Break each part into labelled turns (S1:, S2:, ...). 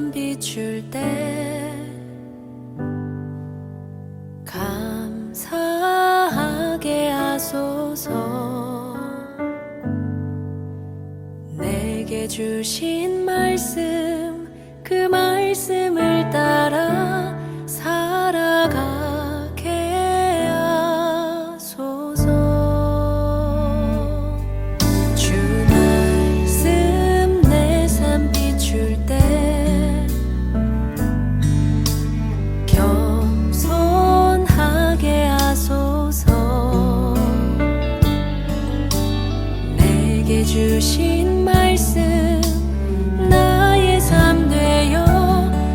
S1: 삶 비출 때 감사하게 하소서. 내게 주신 말씀, 그 말씀을 따라 살아가게 하소서. 주 말씀 내 삶 비출 때 겸손하게 하소서. 내게 주신 말씀 나의 삶 되어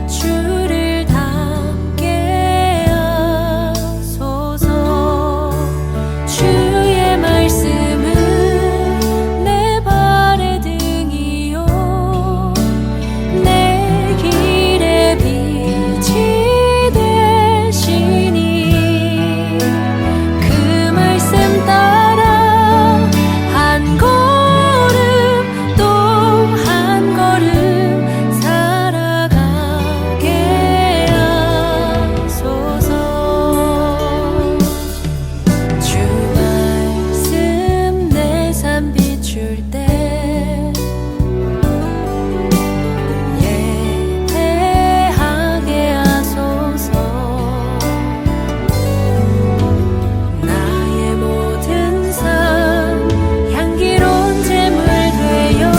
S1: 주를 닮게 하소서. 주의 말씀은 내 발의 등이요 내 길의 빛이 되시니 그 말씀 따라 한 걸음 또 한 걸음 살아가게 하소서. 주 말씀 내 삶 비출 때 예배하게 하소서. 나의 모든 삶 향기로운 제물 되어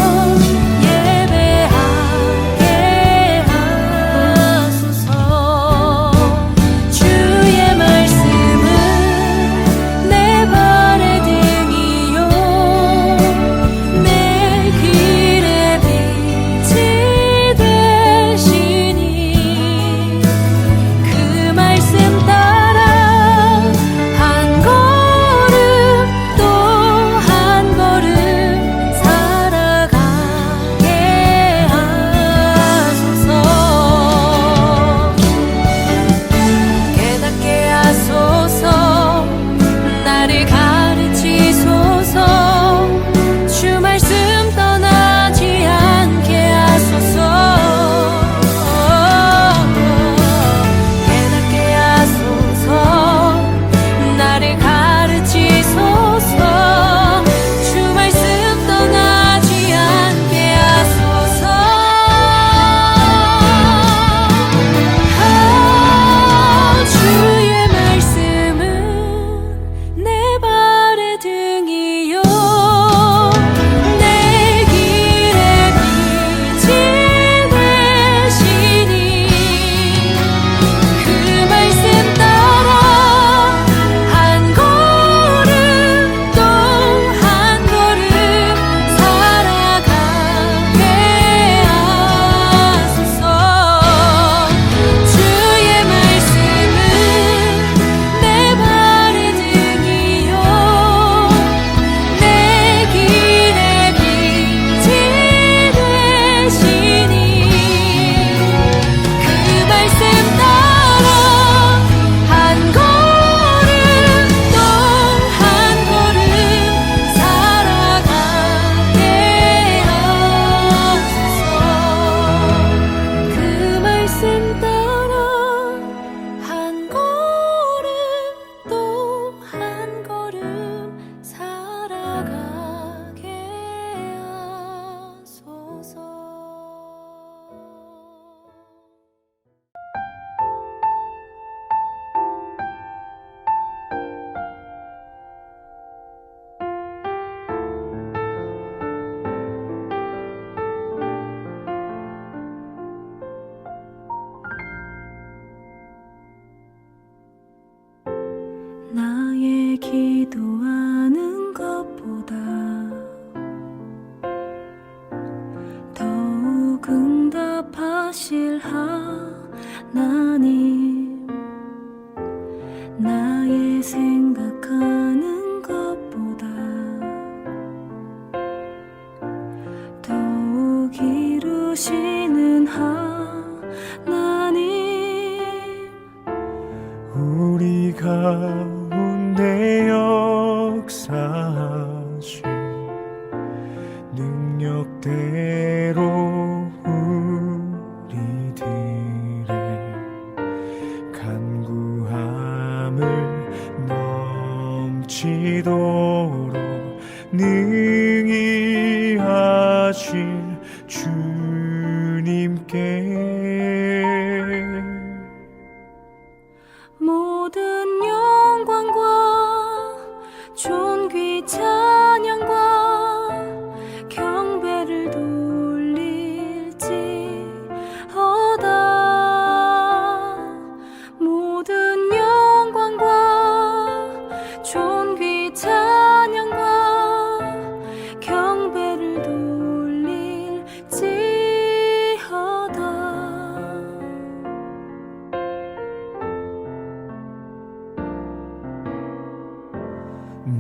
S1: 예배하게 하소서. 주의 말씀은 내 발의 등이요 내 길의 빛이 되시니 그 말씀 따라 한 걸음 또 한 걸음 살아가게 하소서. 깨닫게 하소서. 나를 가르치소서. 주 말씀 떠나지 않게 하소서. 깨닫게 하소서. 나를 가르치소서. 주 말씀 떠나지 않게 하소서. 주의 말씀은 내 발의 등이요 내 길의 빛이 되시니 그 말씀 따라 한 걸음 또 한 걸음 살아가게 하소서. 주의 말씀은 내 발의 등이요 내 길의 빛이 되시니 그 말씀 따라 한 걸음 또 한 걸음 살아가게 하소서. 그 말씀 따라 한 걸음 또 한 걸음 살아가게 하소서. 나의 기도하는 것보다 더욱 응답하실 하나님, 나의 생각하는 것보다 더욱 이루시는 하나님,
S2: 우리 가운데 역사하신 능력대로 우리 넘치도록 능히 하실 주님께
S1: 모든 영광과 존귀 찬양과 경배를 돌릴지어다. 모든 영광과 존귀 찬양과 경배를 돌릴지어다.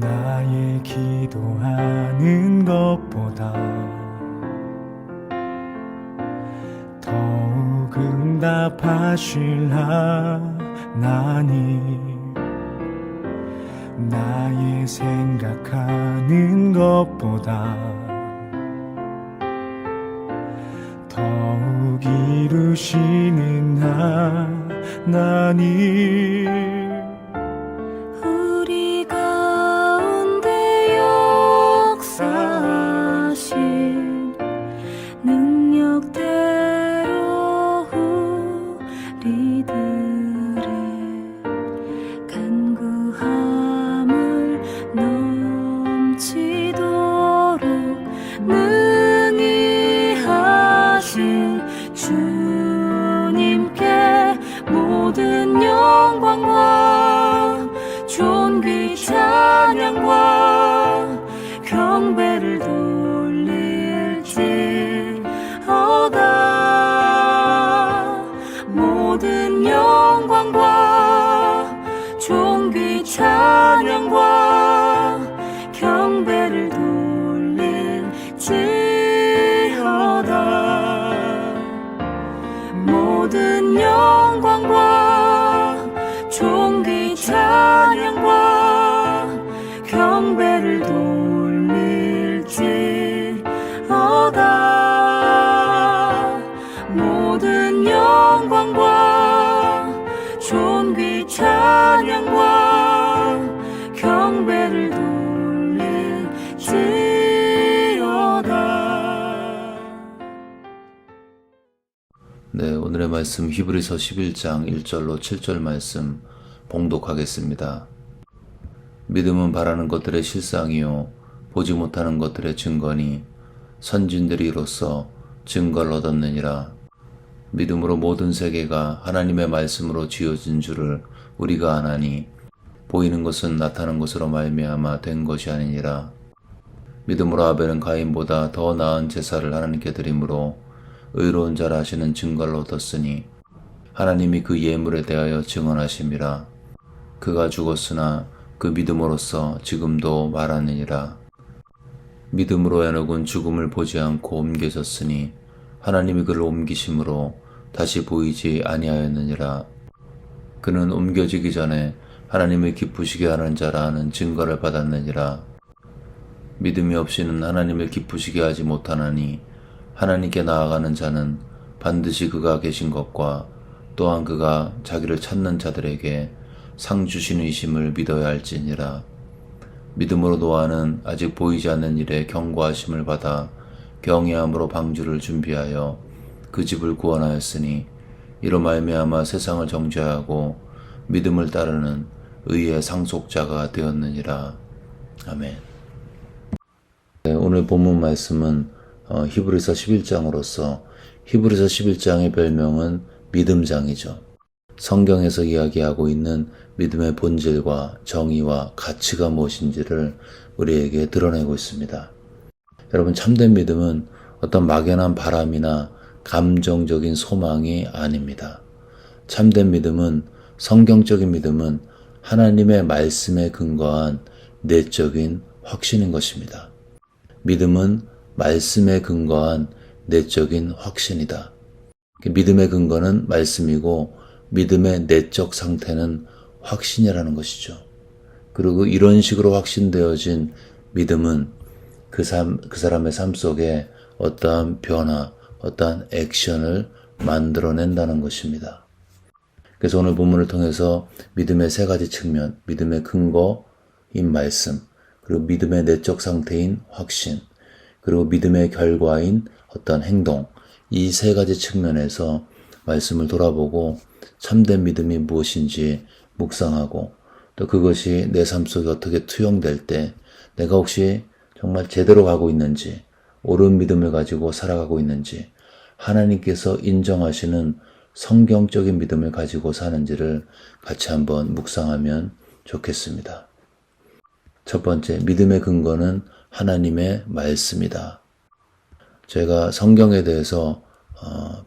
S2: 나의 기도하는 것보다 더욱 응답하실 하나님, 나의 생각하는 것보다 더욱 이루시는 하나님,
S1: 우리 가운데 역사하신 능력대로 우리들의 간구함을 넘치도록 능히 하실 주님께 모든 영광과 존귀 찬양과 경배를 돌릴지어다. 모든 영광과 존귀 찬양과 경배를 돌릴지어다. 모든 영광과 존귀 찬양과 경배를 돌릴지어다. 모든 영광과 존귀 찬양과 경배를 돌릴지어다.
S3: 네, 오늘의 말씀 히브리서 11장 1절로 7절 말씀 봉독하겠습니다. 믿음은 바라는 것들의 실상이요 보지 못하는 것들의 증거니 선진들이 이로써 증거를 얻었느니라. 믿음으로 모든 세계가 하나님의 말씀으로 지어진 줄을 우리가 아나니 보이는 것은 나타난 것으로 말미암아 된 것이 아니니라. 믿음으로 아벨은 가인보다 더 나은 제사를 하나님께 드림으로 의로운 자라 하시는 증거를 얻었으니 하나님이 그 예물에 대하여 증언하심이라. 그가 죽었으나 그 믿음으로써 지금도 말하느니라. 믿음으로 에녹은 죽음을 보지 않고 옮겨졌으니 하나님이 그를 옮기심으로 다시 보이지 아니하였느니라. 그는 옮겨지기 전에 하나님을 기쁘시게 하는 자라 하는 증거를 받았느니라. 믿음이 없이는 하나님을 기쁘시게 하지 못하나니 하나님께 나아가는 자는 반드시 그가 계신 것과 또한 그가 자기를 찾는 자들에게 상 주시는 이심을 믿어야 할지니라. 믿음으로 노아는 아직 보이지 않는 일에 경고하심을 받아 경외함으로 방주를 준비하여 그 집을 구원하였으니 이로 말미암아 세상을 정죄하고 믿음을 따르는 의의 상속자가 되었느니라. 아멘. 네, 오늘 본문 말씀은 히브리서 11장으로서 히브리서 11장의 별명은 믿음장이죠. 성경에서 이야기하고 있는 믿음의 본질과 정의와 가치가 무엇인지를 우리에게 드러내고 있습니다. 여러분, 참된 믿음은 어떤 막연한 바람이나 감정적인 소망이 아닙니다. 참된 믿음은, 성경적인 믿음은 하나님의 말씀에 근거한 내적인 확신인 것입니다. 믿음은 말씀에 근거한 내적인 확신이다. 믿음의 근거는 말씀이고 믿음의 내적 상태는 확신이라는 것이죠. 그리고 이런 식으로 확신되어진 믿음은 그 사람의 삶 속에 어떠한 변화, 어떠한 액션을 만들어낸다는 것입니다. 그래서 오늘 본문을 통해서 믿음의 세 가지 측면, 믿음의 근거, 말씀, 그리고 믿음의 내적 상태인 확신, 그리고 믿음의 결과인 어떤 행동, 이 세 가지 측면에서 말씀을 돌아보고 참된 믿음이 무엇인지 묵상하고, 또 그것이 내 삶 속에 어떻게 투영될 때 내가 혹시 정말 제대로 가고 있는지, 옳은 믿음을 가지고 살아가고 있는지, 하나님께서 인정하시는 성경적인 믿음을 가지고 사는지를 같이 한번 묵상하면 좋겠습니다. 첫 번째, 믿음의 근거는 하나님의 말씀이다. 제가 성경에 대해서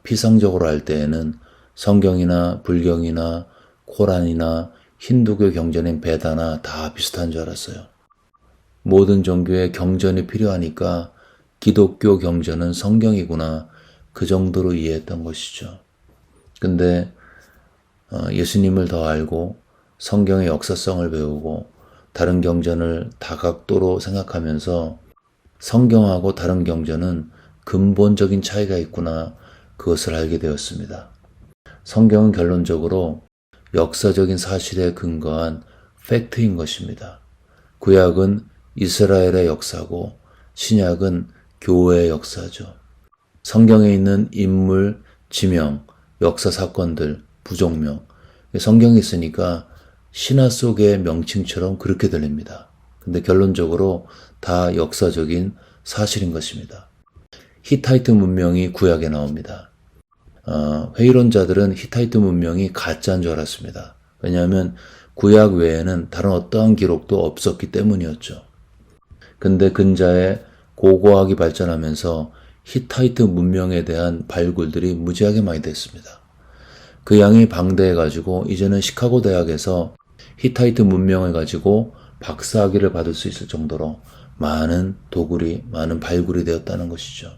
S3: 피상적으로 할 때에는 성경이나 불경이나 코란이나 힌두교 경전인 베다나 다 비슷한 줄 알았어요. 모든 종교의 경전이 필요하니까 기독교 경전은 성경이구나, 그 정도로 이해했던 것이죠. 근데 예수님을 더 알고 성경의 역사성을 배우고 다른 경전을 다각도로 생각하면서 성경하고 다른 경전은 근본적인 차이가 있구나, 그것을 알게 되었습니다. 성경은 결론적으로 역사적인 사실에 근거한 팩트인 것입니다. 구약은 이스라엘의 역사고 신약은 교회의 역사죠. 성경에 있는 인물, 지명, 역사 사건들, 부족명, 성경에 있으니까 신화 속의 명칭처럼 그렇게 들립니다. 근데 결론적으로 다 역사적인 사실인 것입니다. 히타이트 문명이 구약에 나옵니다. 회의론자들은 히타이트 문명이 가짜인 줄 알았습니다. 왜냐하면 구약 외에는 다른 어떠한 기록도 없었기 때문이었죠. 근데 근자에 고고학이 발전하면서 히타이트 문명에 대한 발굴들이 무지하게 많이 됐습니다. 그 양이 방대해가지고 이제는 시카고 대학에서 히타이트 문명을 가지고 박사학위를 받을 수 있을 정도로 많은 도굴이, 많은 발굴이 되었다는 것이죠.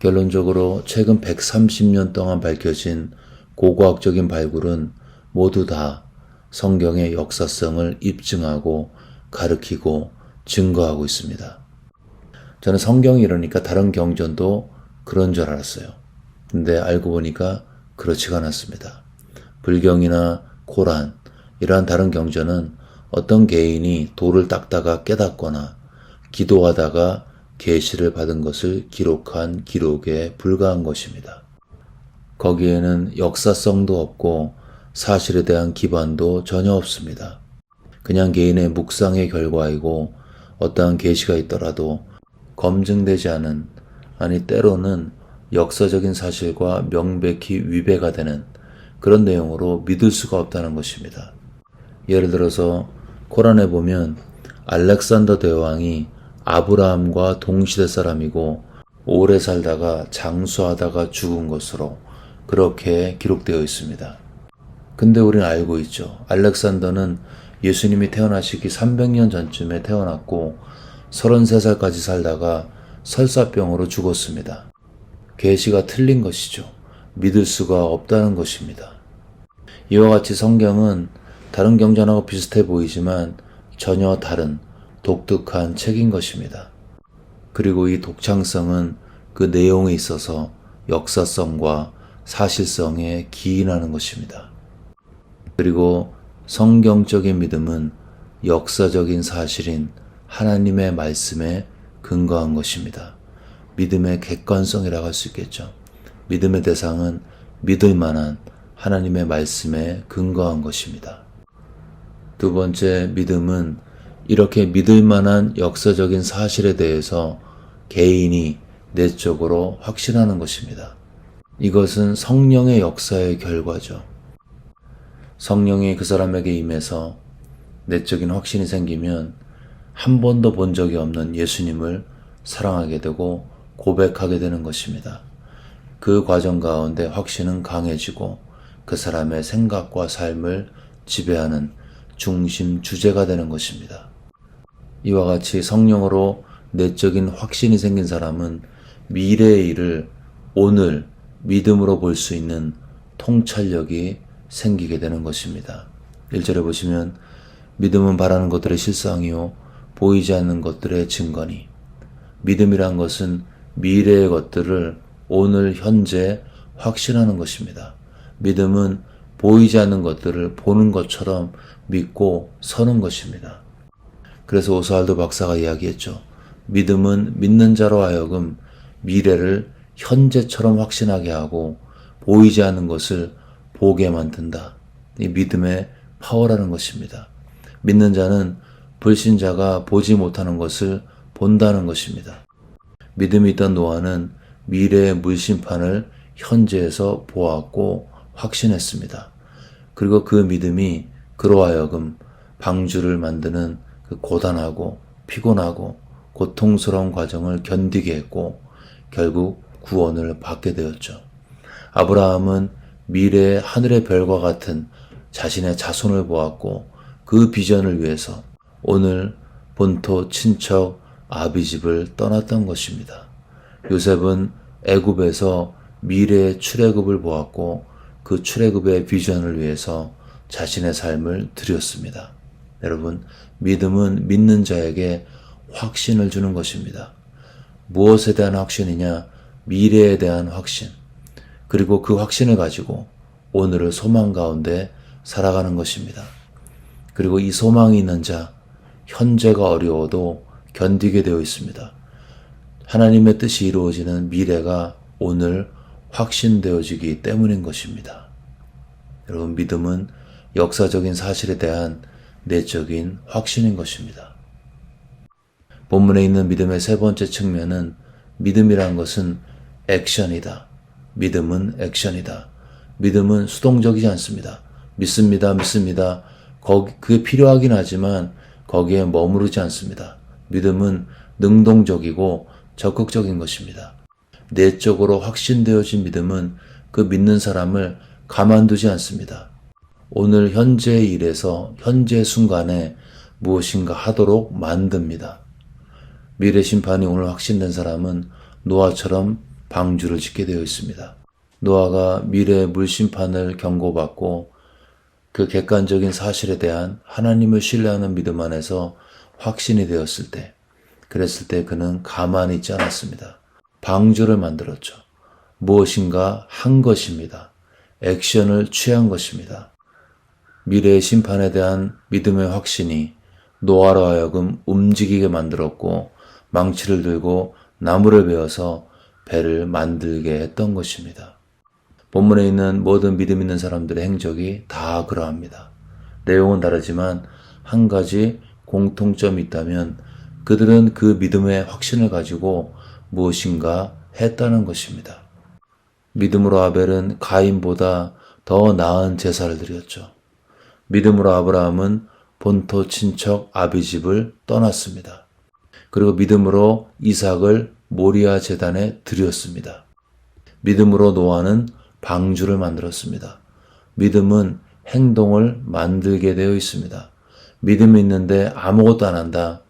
S3: 결론적으로 최근 130년 동안 밝혀진 고고학적인 발굴은 모두 다 성경의 역사성을 입증하고 가르치고 증거하고 있습니다. 저는 성경이 이러니까 다른 경전도 그런 줄 알았어요. 근데 알고 보니까 그렇지가 않았습니다. 불경이나 코란, 이러한 다른 경전은 어떤 개인이 돌을 닦다가 깨닫거나 기도하다가 계시를 받은 것을 기록한 기록에 불과한 것입니다. 거기에는 역사성도 없고 사실에 대한 기반도 전혀 없습니다. 그냥 개인의 묵상의 결과이고 어떠한 계시가 있더라도 검증되지 않은, 아니 때로는 역사적인 사실과 명백히 위배가 되는 그런 내용으로 믿을 수가 없다는 것입니다. 예를 들어서 코란에 보면 알렉산더 대왕이 아브라함과 동시대 사람이고 오래 살다가 장수하다가 죽은 것으로 그렇게 기록되어 있습니다. 근데 우리는 알고 있죠. 알렉산더는 예수님이 태어나시기 300년 전쯤에 태어났고 33살까지 살다가 설사병으로 죽었습니다. 계시가 틀린 것이죠. 믿을 수가 없다는 것입니다. 이와 같이 성경은 다른 경전하고 비슷해 보이지만 전혀 다른 독특한 책인 것입니다. 그리고 이 독창성은 그 내용에 있어서 역사성과 사실성에 기인하는 것입니다. 그리고 성경적인 믿음은 역사적인 사실인 하나님의 말씀에 근거한 것입니다. 믿음의 객관성이라고 할 수 있겠죠. 믿음의 대상은 믿을 만한 하나님의 말씀에 근거한 것입니다. 두 번째, 믿음은 이렇게 믿을 만한 역사적인 사실에 대해서 개인이 내적으로 확신하는 것입니다. 이것은 성령의 역사의 결과죠. 성령이 그 사람에게 임해서 내적인 확신이 생기면 한 번도 본 적이 없는 예수님을 사랑하게 되고 고백하게 되는 것입니다. 그 과정 가운데 확신은 강해지고 그 사람의 생각과 삶을 지배하는 중심 주제가 되는 것입니다. 이와 같이 성령으로 내적인 확신이 생긴 사람은 미래의 일을 오늘 믿음으로 볼 수 있는 통찰력이 생기게 되는 것입니다. 1절에 보시면 믿음은 바라는 것들의 실상이요 보이지 않는 것들의 증거니. 믿음이란 것은 미래의 것들을 오늘 현재 확신하는 것입니다. 믿음은 보이지 않는 것들을 보는 것처럼 믿고 서는 것입니다. 그래서 오스왈도 박사가 이야기했죠. 믿음은 믿는 자로 하여금 미래를 현재처럼 확신하게 하고 보이지 않는 것을 보게 만든다. 이 믿음의 파워라는 것입니다. 믿는 자는 불신자가 보지 못하는 것을 본다는 것입니다. 믿음이 있던 노아는 미래의 물심판을 현재에서 보았고 확신했습니다. 그리고 그 믿음이 그로 하여금 방주를 만드는 그 고단하고 피곤하고 고통스러운 과정을 견디게 했고 결국 구원을 받게 되었죠. 아브라함은 미래의 하늘의 별과 같은 자신의 자손을 보았고 그 비전을 위해서 오늘 본토 친척 아비집을 떠났던 것입니다. 요셉은 애굽에서 미래의 출애굽을 보았고 그 출애굽의 비전을 위해서 자신의 삶을 드렸습니다. 여러분, 믿음은 믿는 자에게 확신을 주는 것입니다. 무엇에 대한 확신이냐? 미래에 대한 확신. 그리고 그 확신을 가지고 오늘을 소망 가운데 살아가는 것입니다. 그리고 이 소망이 있는 자, 현재가 어려워도 견디게 되어 있습니다. 하나님의 뜻이 이루어지는 미래가 오늘 확신되어지기 때문인 것입니다. 여러분, 믿음은 역사적인 사실에 대한 내적인 확신인 것입니다. 본문에 있는 믿음의 세 번째 측면은 믿음이란 것은 액션이다. 믿음은 액션이다. 믿음은 수동적이지 않습니다. 믿습니다. 그게 필요하긴 하지만 거기에 머무르지 않습니다. 믿음은 능동적이고 적극적인 것입니다. 내적으로 확신되어진 믿음은 그 믿는 사람을 가만두지 않습니다. 오늘 현재의 일에서 현재 순간에 무엇인가 하도록 만듭니다. 미래 심판이 오늘 확신된 사람은 노아처럼 방주를 짓게 되어 있습니다. 노아가 미래의 물심판을 경고받고 그 객관적인 사실에 대한 하나님을 신뢰하는 믿음 안에서 확신이 되었을 때, 그랬을 때 그는 가만히 있지 않았습니다. 방주를 만들었죠. 무엇인가 한 것입니다. 액션을 취한 것입니다. 미래의 심판에 대한 믿음의 확신이 노아로 하여금 움직이게 만들었고 망치를 들고 나무를 베어서 배를 만들게 했던 것입니다. 본문에 있는 모든 믿음 있는 사람들의 행적이 다 그러합니다. 내용은 다르지만 한 가지 공통점이 있다면 그들은 그 믿음의 확신을 가지고 무엇인가 했다는 것입니다. 믿음으로 아벨은 가인보다 더 나은 제사를 드렸죠. 믿음으로 아브라함은 본토 친척 아비집을 떠났습니다. 그리고 믿음으로 이삭을 모리아 제단에 드렸습니다. 믿음으로 노아는 방주를 만들었습니다. 믿음은 행동을 만들게 되어 있습니다. 믿음이 있는데 아무것도 안 한다.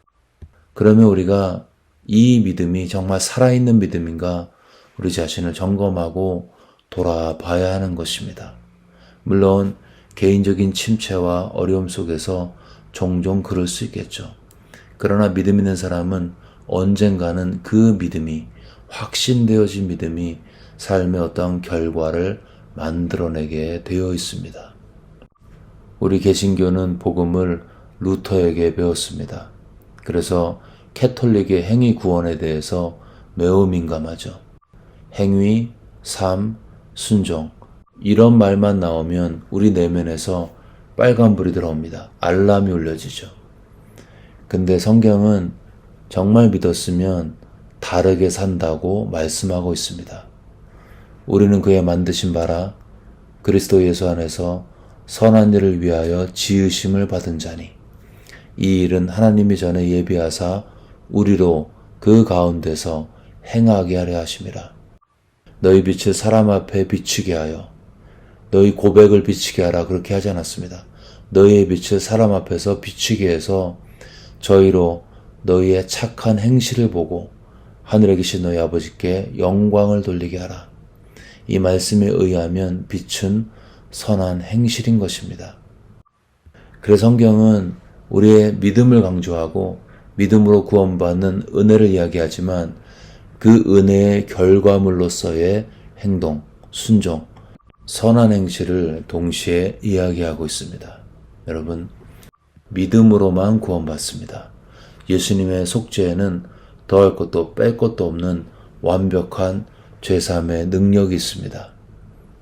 S3: 그러면 우리가 이 믿음이 정말 살아있는 믿음인가 우리 자신을 점검하고 돌아봐야 하는 것입니다. 물론 개인적인 침체와 어려움 속에서 종종 그럴 수 있겠죠. 그러나 믿음 있는 사람은 언젠가는 그 믿음이 확신되어진 믿음이 삶의 어떤 결과를 만들어내게 되어 있습니다. 우리 개신교는 복음을 루터에게 배웠습니다. 그래서 캐톨릭의 행위 구원에 대해서 매우 민감하죠. 행위, 삶, 순종 이런 말만 나오면 우리 내면에서 빨간불이 들어옵니다. 알람이 울려지죠. 근데 성경은 정말 믿었으면 다르게 산다고 말씀하고 있습니다. 우리는 그의 만드신 바라 그리스도 예수 안에서 선한 일을 위하여 지으심을 받은 자니 이 일은 하나님이 전에 예비하사 우리로 그 가운데서 행하게 하려 하심이라. 너희 빛을 사람 앞에 비추게 하여 너희 고백을 비추게 하라 그렇게 하지 않았습니다. 너희의 빛을 사람 앞에서 비추게 해서 저희로 너희의 착한 행실을 보고 하늘에 계신 너희 아버지께 영광을 돌리게 하라. 이 말씀에 의하면 빛은 선한 행실인 것입니다. 그래서 성경은 우리의 믿음을 강조하고 믿음으로 구원받는 은혜를 이야기하지만 그 은혜의 결과물로서의 행동, 순종, 선한 행실을 동시에 이야기하고 있습니다. 여러분, 믿음으로만 구원받습니다. 예수님의 속죄에는 더할 것도 뺄 것도 없는 완벽한 죄사함의 능력이 있습니다.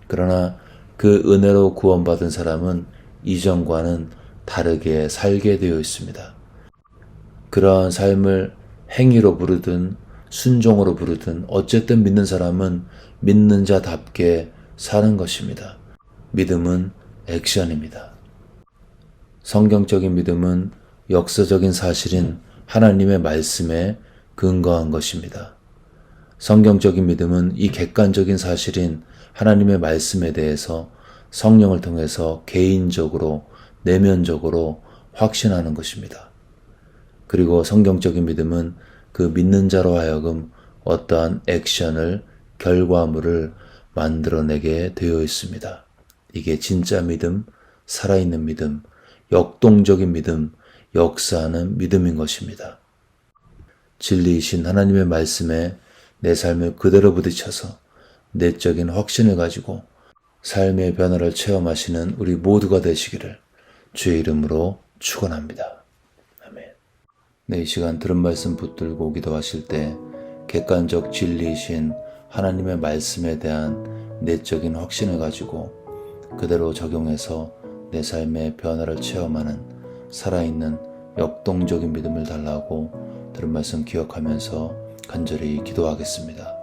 S3: 그러나 그 은혜로 구원받은 사람은 이전과는 다르게 살게 되어 있습니다. 그러한 삶을 행위로 부르든 순종으로 부르든 어쨌든 믿는 사람은 믿는 자답게 사는 것입니다. 믿음은 액션입니다. 성경적인 믿음은 역사적인 사실인 하나님의 말씀에 근거한 것입니다. 성경적인 믿음은 이 객관적인 사실인 하나님의 말씀에 대해서 성령을 통해서 개인적으로, 내면적으로 확신하는 것입니다. 그리고 성경적인 믿음은 그 믿는 자로 하여금 어떠한 액션을, 결과물을 만들어내게 되어 있습니다. 이게 진짜 믿음, 살아있는 믿음, 역동적인 믿음, 역사하는 믿음인 것입니다. 진리이신 하나님의 말씀에 내 삶을 그대로 부딪혀서 내적인 확신을 가지고 삶의 변화를 체험하시는 우리 모두가 되시기를 주의 이름으로 축원합니다. 아멘. 네, 이 시간 들은 말씀 붙들고 기도하실 때 객관적 진리이신 하나님의 말씀에 대한 내적인 확신을 가지고 그대로 적용해서 내 삶의 변화를 체험하는 살아있는 역동적인 믿음을 달라고 들은 말씀 기억하면서 간절히 기도하겠습니다.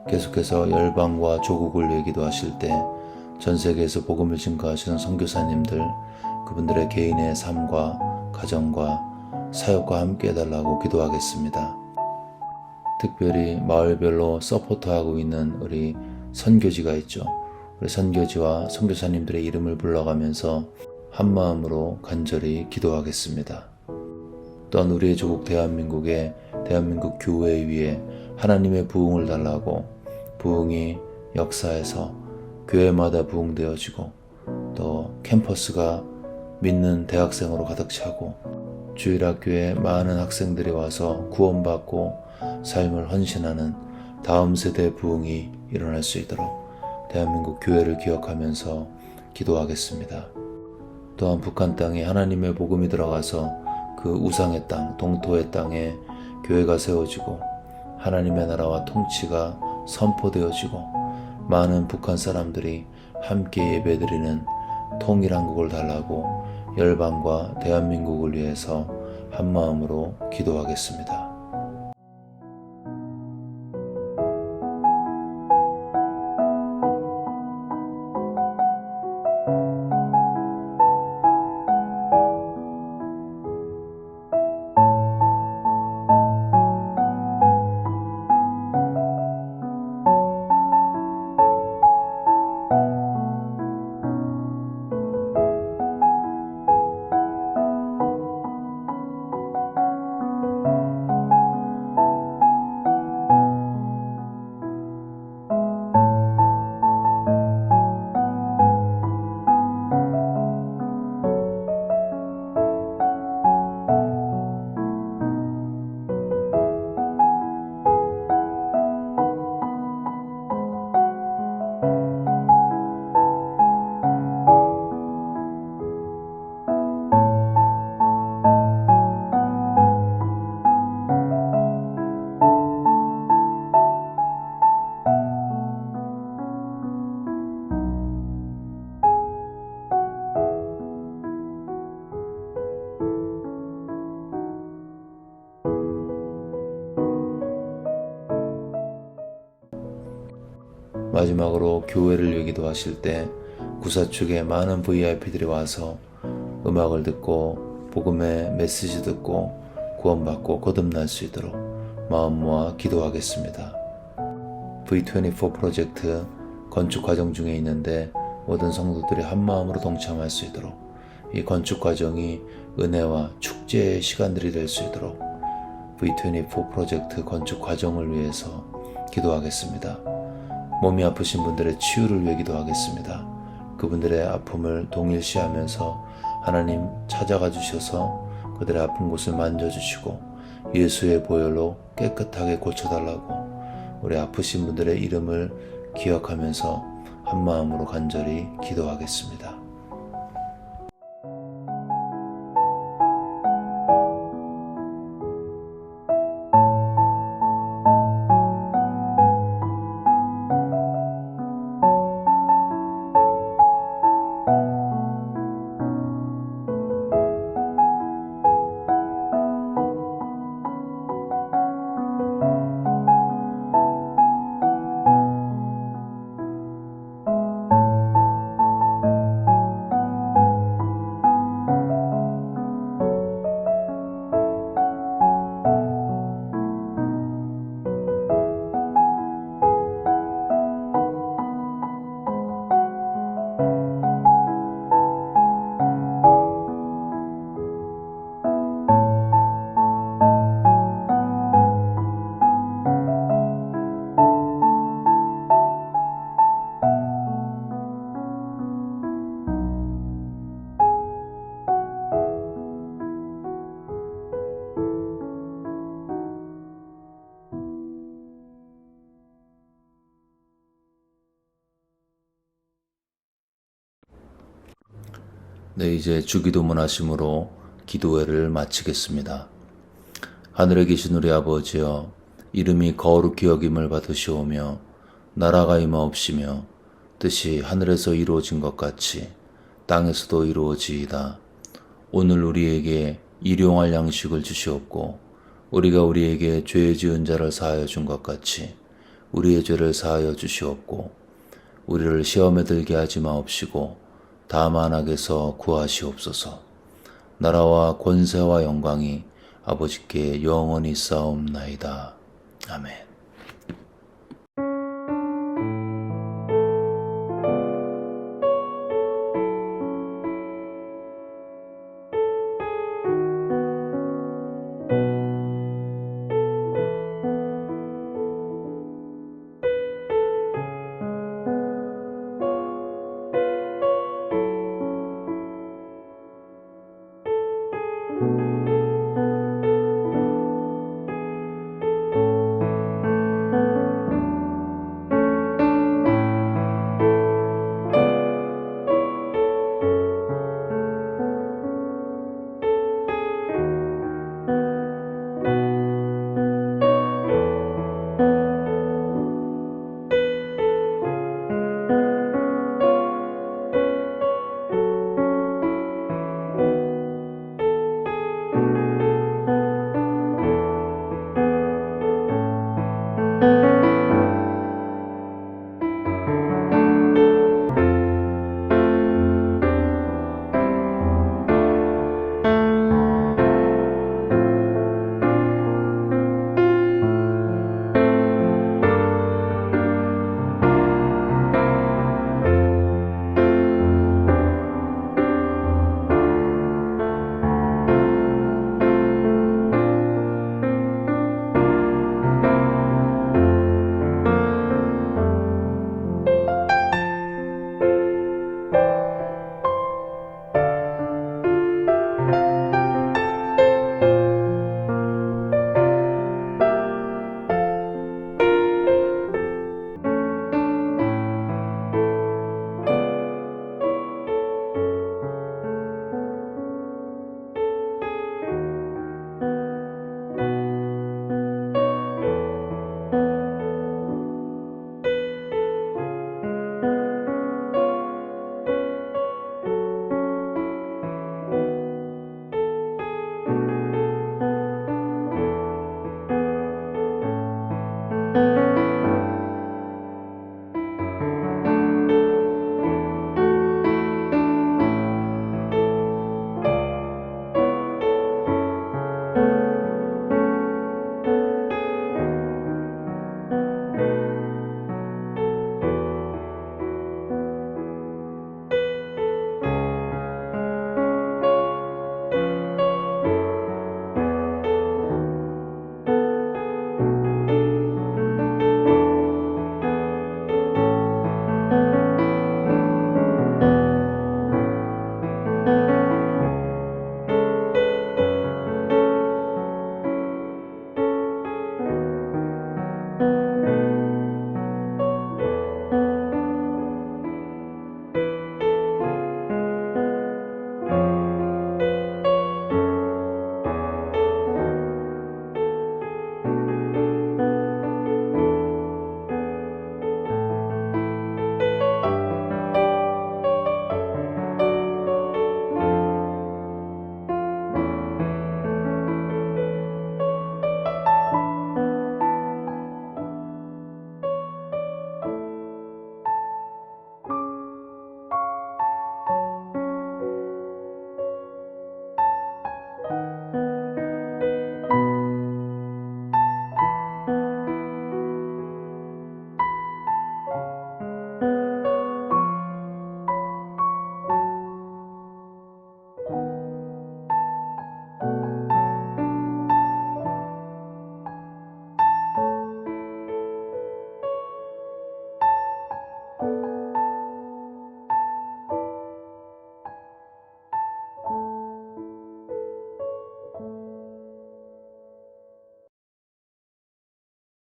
S3: 계속해서 열방과 조국을 위해 기도하실 때 전 세계에서 복음을 증거하시는 선교사님들, 그분들의 개인의 삶과 가정과 사역과 함께 해달라고 기도하겠습니다. 특별히 마을별로 서포터하고 있는 우리 선교지가 있죠. 우리 선교지와 선교사님들의 이름을 불러가면서 한마음으로 간절히 기도하겠습니다. 또한 우리의 조국 대한민국의 대한민국 교회 위에 하나님의 부흥을 달라고, 부흥이 역사에서 교회마다 부흥되어지고 또 캠퍼스가 믿는 대학생으로 가득 차고 주일학교에 많은 학생들이 와서 구원받고 삶을 헌신하는 다음 세대 부흥이 일어날 수 있도록 대한민국 교회를 기억하면서 기도하겠습니다. 또한 북한 땅에 하나님의 복음이 들어가서 그 우상의 땅, 동토의 땅에 교회가 세워지고 하나님의 나라와 통치가 선포되어지고 많은 북한 사람들이 함께 예배드리는 통일한국을 달라고 열방과 대한민국을 위해서 한마음으로 기도하겠습니다. 마지막으로 교회를 열기도 하실 때 구사축에 많은 VIP들이 와서 음악을 듣고 복음의 메시지 듣고 구원받고 거듭날 수 있도록 마음 모아 기도하겠습니다. V24 프로젝트 건축 과정 중에 있는데 모든 성도들이 한 마음으로 동참할 수 있도록 이 건축 과정이 은혜와 축제의 시간들이 될 수 있도록 V24 프로젝트 건축 과정을 위해서 기도하겠습니다. 몸이 아프신 분들의 치유를 위해 기도하겠습니다. 그분들의 아픔을 동일시하면서 하나님 찾아가 주셔서 그들의 아픈 곳을 만져주시고 예수의 보혈로 깨끗하게 고쳐달라고 우리 아프신 분들의 이름을 기억하면서 한 마음으로 간절히 기도하겠습니다. 네, 이제 주기도문 하심으로 기도회를 마치겠습니다. 하늘에 계신 우리 아버지여, 이름이 거룩히 여김을 받으시오며 나라가 임하옵시며 뜻이 하늘에서 이루어진 것 같이 땅에서도 이루어지이다. 오늘 우리에게 일용할 양식을 주시옵고 우리가 우리에게 죄 지은 자를 사하여 준 것 같이 우리의 죄를 사하여 주시옵고 우리를 시험에 들게 하지 마옵시고 다만 악에서 구하시옵소서. 나라와 권세와 영광이 아버지께 영원히 쌓옵나이다. 아멘.